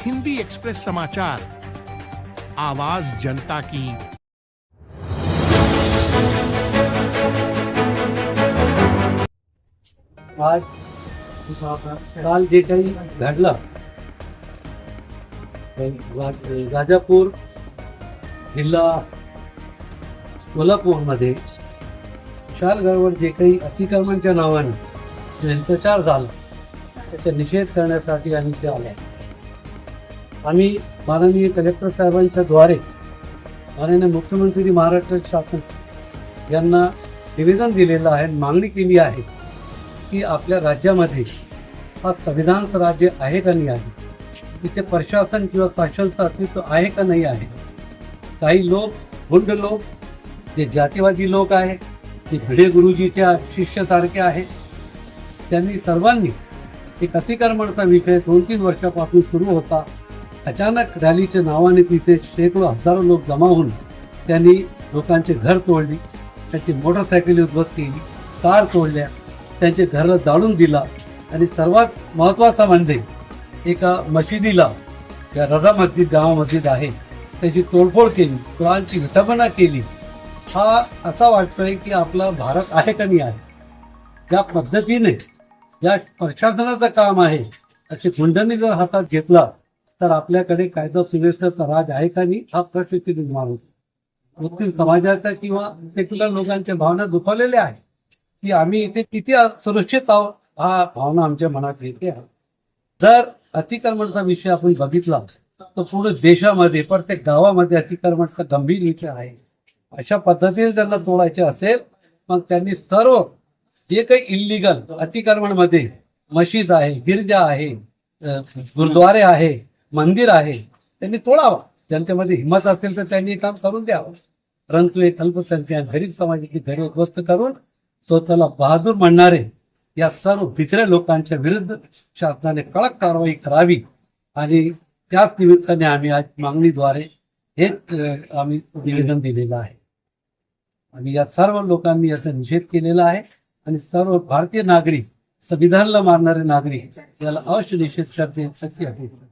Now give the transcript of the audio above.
Hindi express समाचार, आवाज जनता की। आज काल जे काही घडलं राजापूर जिल्हा सोलापूरमध्ये विशालगडवर जे काही अतिक्रमणच्या नावाने जो हिंसाचार झाला त्याचा निषेध करण्यासाठी आम्ही ते आलो. आम्ही माननीय कलेक्टर साहेबांच्या द्वारे माननीय मुख्यमंत्री महाराष्ट्र शासन यांना निवेदन दिलेलं आहे, मागणी केली आहे की आपल्या राज्यामध्ये हा संविधानाचं राज्य आहे का नाही आहे, इथे प्रशासन किंवा शासनाचं अस्तित्व आहे का नाही आहे. काही लोक गुंड लोक जे जातीवादी लोक आहेत, जे भिडे गुरुजीच्या शिष्यसारखे आहेत, त्यांनी सर्वांनी एक अतिक्रमणाचा विषय 2-3 वर्षापासून सुरू होता. अचानक रॅलीच्या नावाने तिथे शेकडो हजारो लोक जमा होऊन त्यांनी लोकांचे घर तोडली, त्यांची मोटरसायकल उद्ध्वस्त केली, कार तोडल्या, त्यांचे घरला जाळून दिला आणि सर्वात महत्त्वाचा म्हणजे एका मशिदीला, या रजा मस्जिद गावा मस्जिद आहे, त्याची तोडफोड केली, कुराणची विटंबना केली. हा असा वाटतोय की आपला भारत आहे का नाही आहे. ज्या पद्धतीने ज्या प्रशासनाचं काम आहे असे गुंडांनी जर हातात घेतला तर आपल्याकडे कायदा सुव्यवस्थेचा राज आहे का नाही हा प्रश्न निर्माण होतो. मुस्लिम समाजाचा किंवा सेक्युलर लोकांच्या भावना दुखावलेल्या आहेत की आम्ही इथे किती सुरक्षित आहोत, हा भावना आमच्या मनात येते. जर अतिक्रमणाचा विषय आपण बघितला तर पूर्ण देशामध्ये प्रत्येक गावामध्ये अतिक्रमणाचा गंभीर विषय आहे. अशा पद्धतीने त्यांना तोडायचे असेल मग त्यांनी सर्व जे काही इल्लीगल अतिक्रमणमध्ये मशीद आहे, गिरजा आहे, गुरुद्वारे आहे, मंदिर आहे, त्यांनी तोडावा. त्यांच्यामध्ये हिंमत असेल तर त्यांनी काम करून द्यावं. परंतु एक अल्पसंख्याक गरीब समाजाची घरे उद्ध्वस्त करून स्वतःला बहादूर म्हणणारे या सर्व भित्र्या लोकांच्या विरुद्ध शासनाने कडक कारवाई करावी आणि त्याच निमित्ताने आम्ही आज मागणीद्वारे हे आम्ही निवेदन दिलेलं आहे. आणि या सर्व लोकांनी याचा निषेध केलेला आहे आणि सर्व भारतीय नागरिक, संविधानाला मानणारे नागरिक याला अवश्य निषेध करतील अशी अपेक्षा.